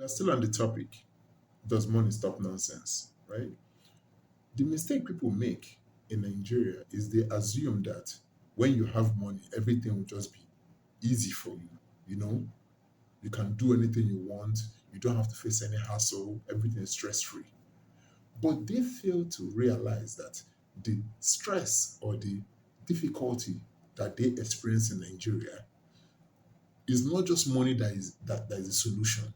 We're still on the topic. Does money stop nonsense? Right? The mistake people make in Nigeria is they assume that when you have money, everything will just be easy for you. You know, you can do anything you want, you don't have to face any hassle, everything is stress free. But they fail to realize that the stress or the difficulty that they experience in Nigeria is not just money that is a solution.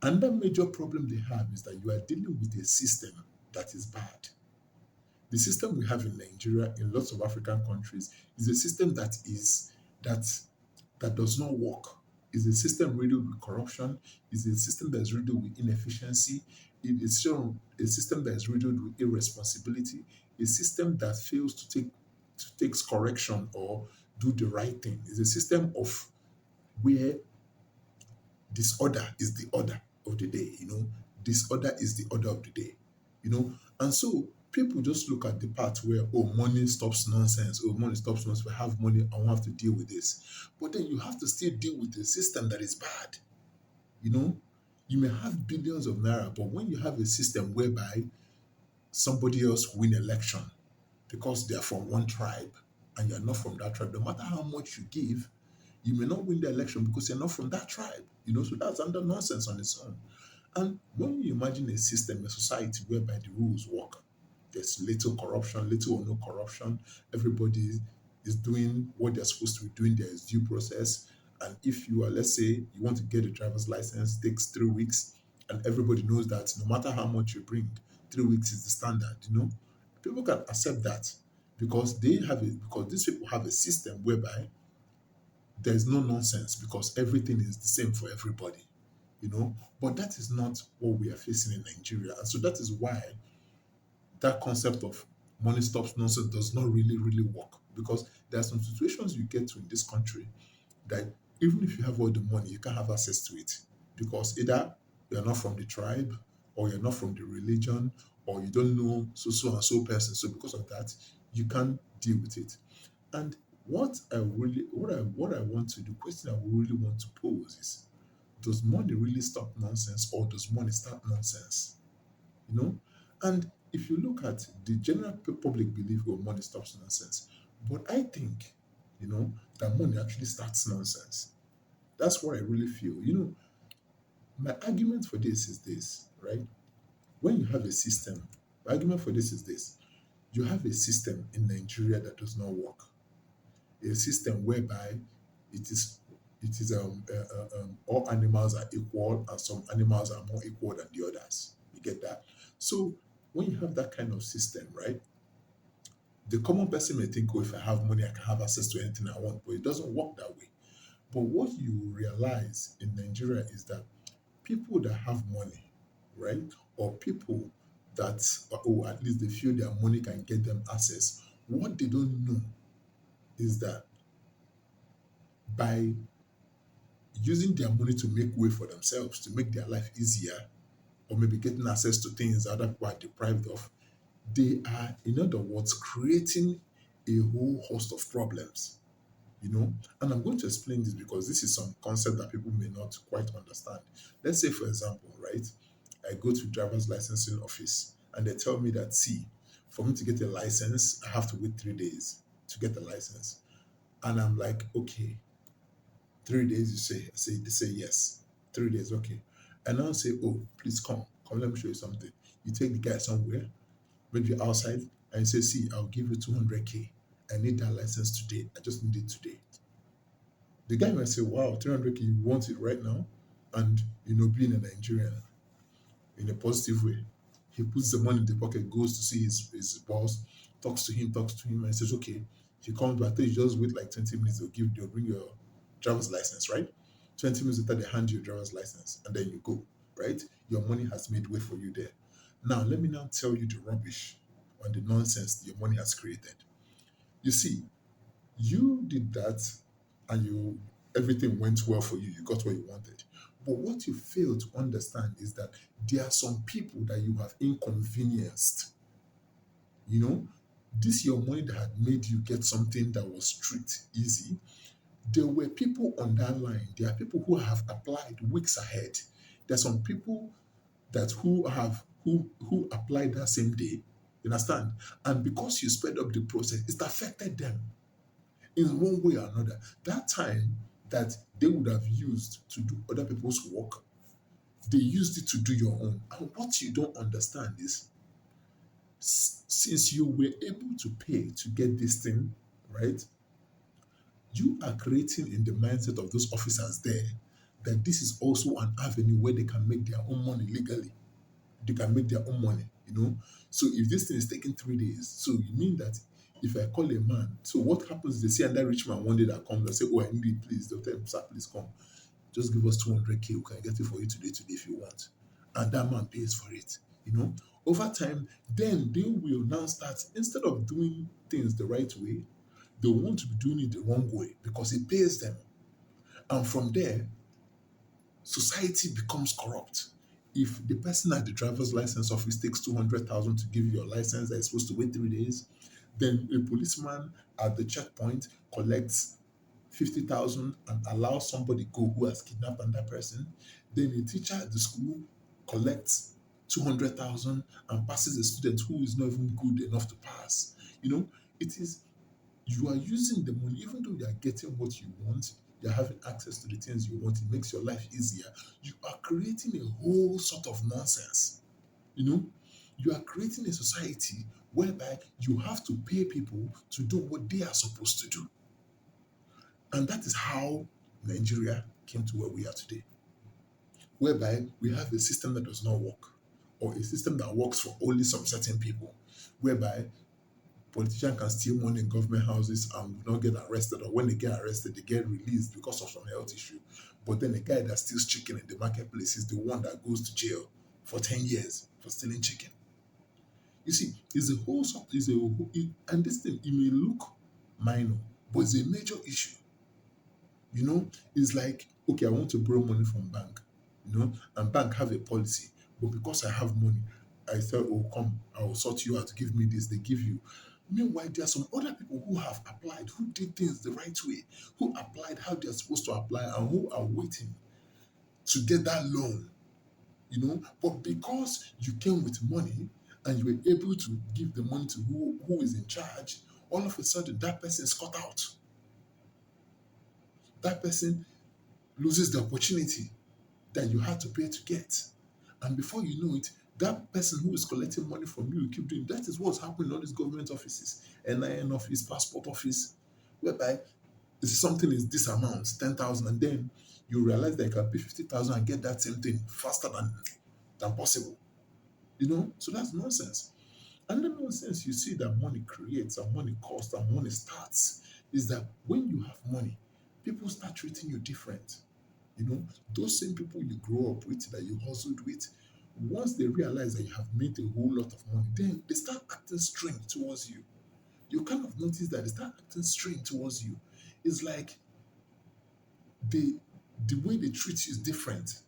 Another major problem they have is that you are dealing with a system that is bad. The system we have in Nigeria, in lots of African countries, is a system that that does not work. Is a system riddled with corruption. Is a system that is riddled with inefficiency. It is still a system that is riddled with irresponsibility. A system that fails to take correction or do the right thing. Is a system of where disorder is the order of the day. Disorder is the order of the day. And so people just look at the part where, oh, money stops nonsense. Oh, money stops nonsense. We have money, I won't have to deal with this. But then you have to still deal with a system that is bad. You know, you may have billions of naira, but when you have a system whereby somebody else win election because they are from one tribe and you're not from that tribe, no matter how much you give, you may not win the election because you're not from that tribe. So that's under nonsense on its own. And when you imagine a system, a society whereby the rules work, there's little corruption, little or no corruption, everybody is doing what they're supposed to be doing, there is due process. And if you are, let's say, you want to get a driver's license, it takes 3 weeks, and everybody knows that no matter how much you bring, 3 weeks is the standard. People can accept that because because these people have a system whereby there's no nonsense because everything is the same for everybody. But that is not what we are facing in Nigeria. And so that is why that concept of money stops nonsense does not really, really work. Because there are some situations you get to in this country that even if you have all the money, you can't have access to it. Because either you're not from the tribe, or you're not from the religion, or you don't know so and so person. So because of that, you can't deal with it. And what I want to do, question I really want to pose is, does money really stop nonsense or does money start nonsense? You know? And if you look at the general public belief, oh, money stops nonsense. But I think, that money actually starts nonsense. That's what I really feel. My argument for this is this, right? When you have a system, my argument for this is this. You have a system in Nigeria that does not work. A system whereby it is all animals are equal and some animals are more equal than the others. You get that? So when you have that kind of system, right, the common person may think, oh, if I have money, I can have access to anything I want, but it doesn't work that way. But what you realize in Nigeria is that people that have money, right, or people that, oh, at least they feel their money can get them access, what they don't know is that by using their money to make way for themselves, to make their life easier, or maybe getting access to things other people are deprived of, they are, in other words, creating a whole host of problems. And I'm going to explain this because this is some concept that people may not quite understand. Let's say, for example, right, I go to driver's licensing office and they tell me that, see, for me to get a license, I have to wait 3 days to get the license. And I'm like, okay, 3 days, they say yes. 3 days, okay. And I'll say, oh, please come, let me show you something. You take the guy somewhere, maybe outside, and you say, see, I'll give you 200K. I need that license today. I just need it today. The guy might say, wow, 300K, you want it right now? And, being a Nigerian in a positive way, he puts the money in the pocket, goes to see his boss, talks to him, and says, okay, he comes back, you just wait like 20 minutes, they'll bring your driver's license, right? 20 minutes later, they hand you your driver's license, and then you go, right? Your money has made way for you there. Now, let me now tell you the rubbish and the nonsense your money has created. You see, you did that and everything went well for you. You got what you wanted. But what you fail to understand is that there are some people that you have inconvenienced. This your money that had made you get something that was street easy. There were people on that line. There are people who have applied weeks ahead. There are some people that who applied that same day. You understand? And because you sped up the process, it affected them in one way or another. That time that they would have used to do other people's work, they used it to do your own. And what you don't understand is since you were able to pay to get this thing, right? You are creating in the mindset of those officers there that this is also an avenue where they can make their own money legally. They can make their own money, you know. So if this thing is taking 3 days, so you mean that if I call a man, so what happens? They see another rich man one day that comes and say, "Oh, I need it, please." They'll tell him, "Sir, please come. Just give us 200K. We can get it for you today if you want." And that man pays for it, you know. Over time, then they will now start, instead of doing things the right way, they want to be doing it the wrong way because it pays them. And from there, society becomes corrupt. If the person at the driver's license office takes 200,000 to give you your license that is supposed to wait 3 days, then a policeman at the checkpoint collects 50,000 and allows somebody go who has kidnapped another person. Then a teacher at the school collects 200,000 and passes a student who is not even good enough to pass. You know, it is you are using the money, even though you are getting what you want, you're having access to the things you want, it makes your life easier. You are creating a whole sort of nonsense. You know, you are creating a society whereby you have to pay people to do what they are supposed to do. And that is how Nigeria came to where we are today, whereby we have a system that does not work, or a system that works for only some certain people, whereby politicians can steal money in government houses and will not get arrested, or when they get arrested, they get released because of some health issue. But then the guy that steals chicken in the marketplace is the one that goes to jail for 10 years for stealing chicken. You see, it's a whole sort, and this thing, it may look minor, but it's a major issue. You know, it's like, okay, I want to borrow money from bank, you know, and bank have a policy, but because I have money, I said, oh, come, I will sort you out, give me this, they give you. Meanwhile, there are some other people who have applied, who did things the right way, who applied how they're supposed to apply, and who are waiting to get that loan, you know. But because you came with money and you were able to give the money to who is in charge, all of a sudden that person is cut out. That person loses the opportunity that you had to pay to get. And before you know it, that person who is collecting money from you keep doing that. Is what's happening in all these government offices, NIN office, passport office, whereby if something is this amount, 10,000, and then you realize that you can pay 50,000 and get that same thing faster than possible. You know, so that's nonsense. Another nonsense you see that money creates and money costs and money starts is that when you have money, people start treating you different. You know, those same people you grow up with, that you hustled with, once they realize that you have made a whole lot of money, then they start acting strange towards you. You kind of notice that they start acting strange towards you. It's like they the way they treat you is different.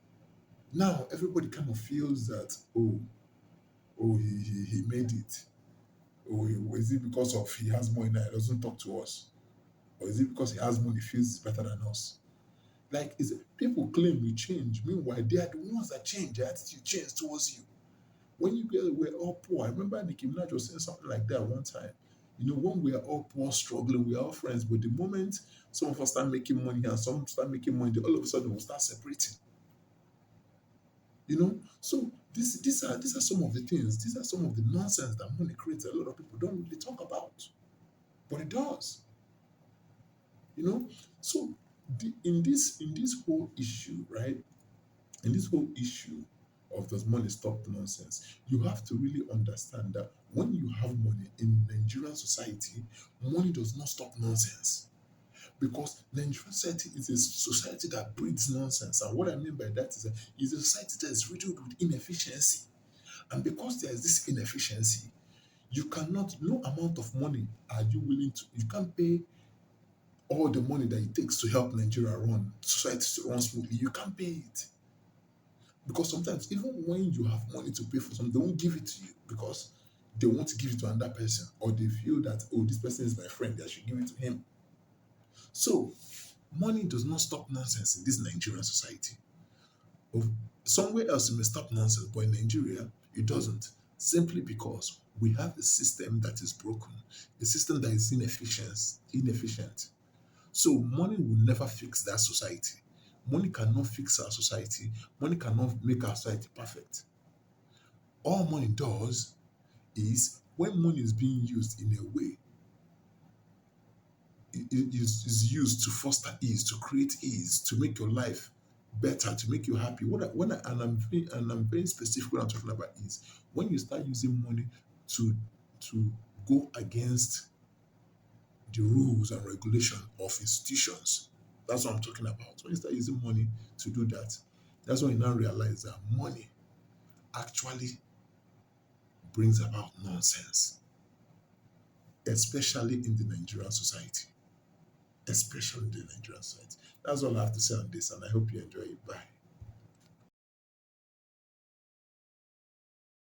Now everybody kind of feels that, he made it. Is it because of he has money now, he doesn't talk to us? Or is it because he has money, feels better than us? Like, is it, people claim we change, meanwhile they are the ones that change, their attitude change towards you. When you guys were all poor, I remember Nicki Minaj was saying something like that one time. You know, when we are all poor, struggling, we are all friends, but the moment some of us start making money and some start making money, all of a sudden we'll start separating. You know, so these are some of the things. These are some of the nonsense that money creates. A lot of people don't really talk about, but it does. You know, so in this whole issue, right? In this whole issue of does money stop nonsense, you have to really understand that when you have money in Nigerian society, money does not stop nonsense. Because Nigerian society is a society that breeds nonsense. And what I mean by that is that it's a society that is riddled with inefficiency. And because there is this inefficiency, you cannot, no amount of money are you willing to, you can't pay all the money that it takes to help Nigeria run, society to run smoothly. You can't pay it. Because sometimes, even when you have money to pay for something, they won't give it to you because they want to give it to another person, or they feel that, oh, this person is my friend, I should give it to him. So, Money does not stop nonsense in this Nigerian society. Of- Somewhere else it may stop nonsense, but in Nigeria, it doesn't. Simply because we have a system that is broken, a system that is inefficient. So money will never fix that society. Money cannot fix our society. Money cannot make our society perfect. All money does is when money is being used in a way, it is used to foster ease, to create ease, to make your life better, to make you happy. And I'm very specific when I'm talking about ease. When you start using money to to go against the rules and regulation of institutions, that's what I'm talking about. When you start using money to do that, that's when you now realize that money actually brings about nonsense, especially in the Nigerian society. Especially in the Nigerian society. That's all I have to say on this, and I hope you enjoy it. Bye.